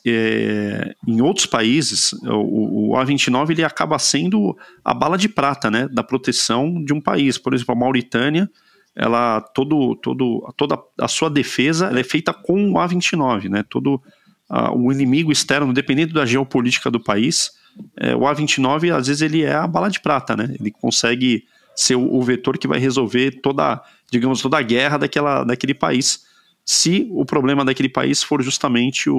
em outros países o A-29 ele acaba sendo a bala de prata, né, da proteção de um país. Por exemplo, a Mauritânia, toda a sua defesa ela é feita com o A-29, né? Todo o inimigo externo, dependendo da geopolítica do país, o A-29 às vezes ele é a bala de prata, né? Ele consegue ser o vetor que vai resolver toda a guerra daquele país, se o problema daquele país for justamente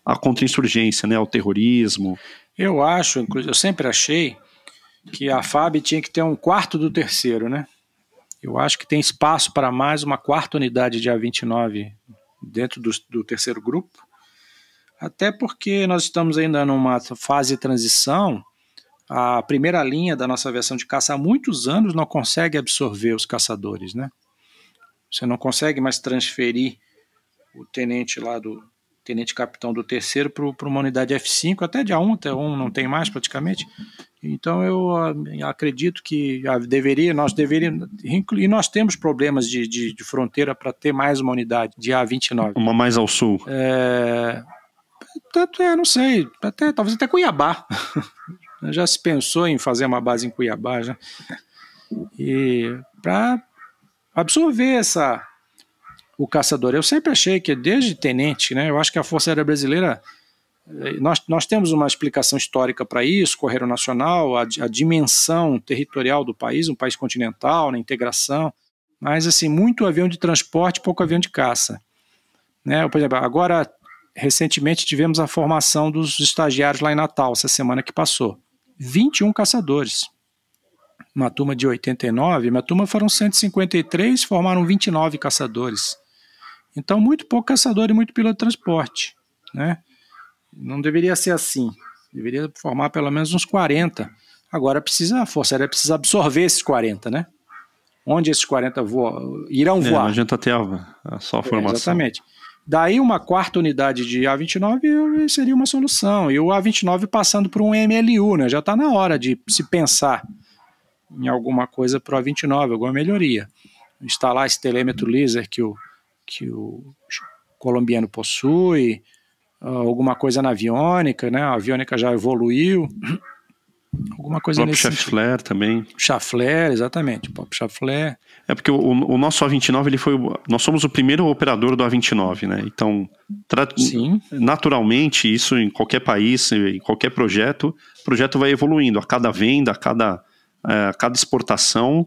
a contra-insurgência, né? O terrorismo. Eu sempre achei que a FAB tinha que ter um quarto do terceiro, né? Eu acho que tem espaço para mais uma quarta unidade de A-29 dentro do terceiro grupo, até porque nós estamos ainda numa fase de transição. A primeira linha da nossa aviação de caça há muitos anos não consegue absorver os caçadores, né? Você não consegue mais transferir o tenente capitão do terceiro para uma unidade F5, até de A1 não tem mais praticamente. Então eu acredito que nós deveríamos, e nós temos problemas de fronteira para ter mais uma unidade de A-29. Uma mais ao sul. Não sei, talvez até Cuiabá. Já se pensou em fazer uma base em Cuiabá, já. E para absorver o caçador. Eu sempre achei que desde tenente, né, eu acho que a Força Aérea Brasileira, nós temos uma explicação histórica para isso, Correio Nacional, a dimensão territorial do país, um país continental, na integração, mas assim, muito avião de transporte, pouco avião de caça. Né? Por exemplo, agora, recentemente tivemos a formação dos estagiários lá em Natal, essa semana que passou. 21 caçadores. Uma turma de 89, minha turma foram 153, formaram 29 caçadores. Então, muito pouco caçador e muito piloto de transporte, né? Não deveria ser assim. Deveria formar pelo menos uns 40. Agora a Força Aérea precisa absorver esses 40, né? Onde esses 40 irão voar. Não adianta ter só a formação. Exatamente. Daí uma quarta unidade de A-29 seria uma solução. E o A-29 passando por um MLU, né? Já está na hora de se pensar em alguma coisa para o A-29, alguma melhoria. Instalar esse telêmetro laser que o colombiano possui, alguma coisa na aviônica, né? A aviônica já evoluiu. Alguma coisa nesse sentido. O próprio Chaflare também. Chaflare, exatamente, o próprio Chaflare. É porque o nosso A-29, nós somos o primeiro operador do A-29, né? Então, naturalmente, isso em qualquer país, em qualquer projeto, o projeto vai evoluindo. A cada venda, a cada exportação,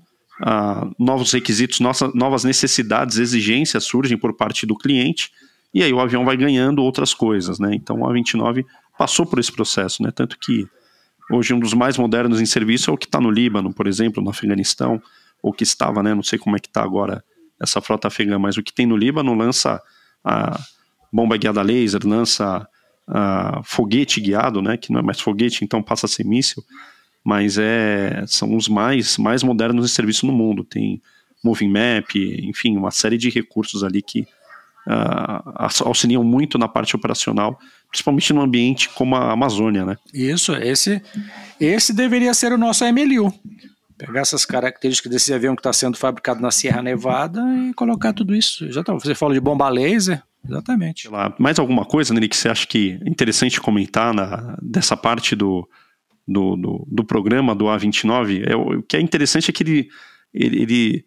novos requisitos, novas necessidades, exigências surgem por parte do cliente, e aí o avião vai ganhando outras coisas, né? Então, o A-29 passou por esse processo, né? Tanto que hoje um dos mais modernos em serviço é o que está no Líbano, por exemplo, no Afeganistão, ou que estava, né? Não sei como é que está agora essa frota afegã, mas o que tem no Líbano lança a bomba guiada laser, lança foguete guiado, né? Que não é mais foguete, então passa a ser míssil, mas são os mais modernos em serviço no mundo. Tem Moving Map, enfim, uma série de recursos ali que auxiliam muito na parte operacional, principalmente num ambiente como a Amazônia, né? Isso, esse deveria ser o nosso MLU. Pegar essas características desse avião que está sendo fabricado na Sierra Nevada e colocar tudo isso. Você falou de bomba laser, exatamente. Mais alguma coisa, Neri, que você acha que é interessante comentar dessa parte do programa do A-29? O que é interessante é que ele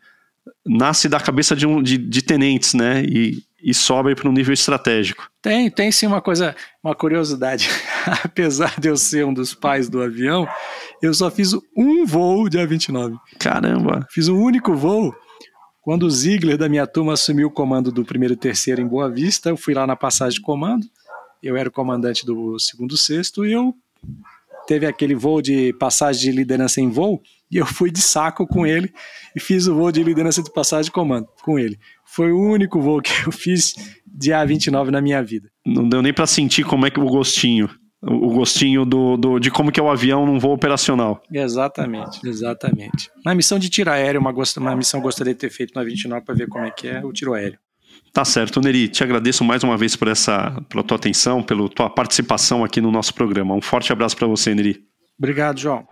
nasce da cabeça de tenentes, né? E sobe para um nível estratégico. Tem sim uma curiosidade. Apesar de eu ser um dos pais do avião, eu só fiz um voo de A-29. Caramba! Fiz um único voo. Quando o Ziegler da minha turma assumiu o comando do 1º e 3º em Boa Vista, eu fui lá na passagem de comando, eu era o comandante do 2º e 6º, e eu teve aquele voo de passagem de liderança em voo, e eu fui de saco com ele e fiz o voo de liderança de passagem de comando com ele. Foi o único voo que eu fiz de A-29 na minha vida. Não deu nem para sentir como é que o gostinho de como que é o avião num voo operacional. Exatamente. Na missão de tiro aéreo, uma missão que eu gostaria de ter feito na A-29 para ver como é que é o tiro aéreo. Tá certo, Neri, te agradeço mais uma vez pela tua atenção, pela tua participação aqui no nosso programa. Um forte abraço para você, Neri. Obrigado, João.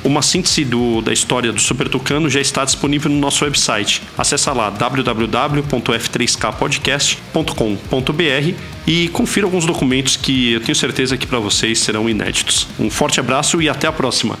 Uma síntese da história do Super Tucano já está disponível no nosso website. Acesse lá www.f3kpodcast.com.br e confira alguns documentos que eu tenho certeza que para vocês serão inéditos. Um forte abraço e até a próxima!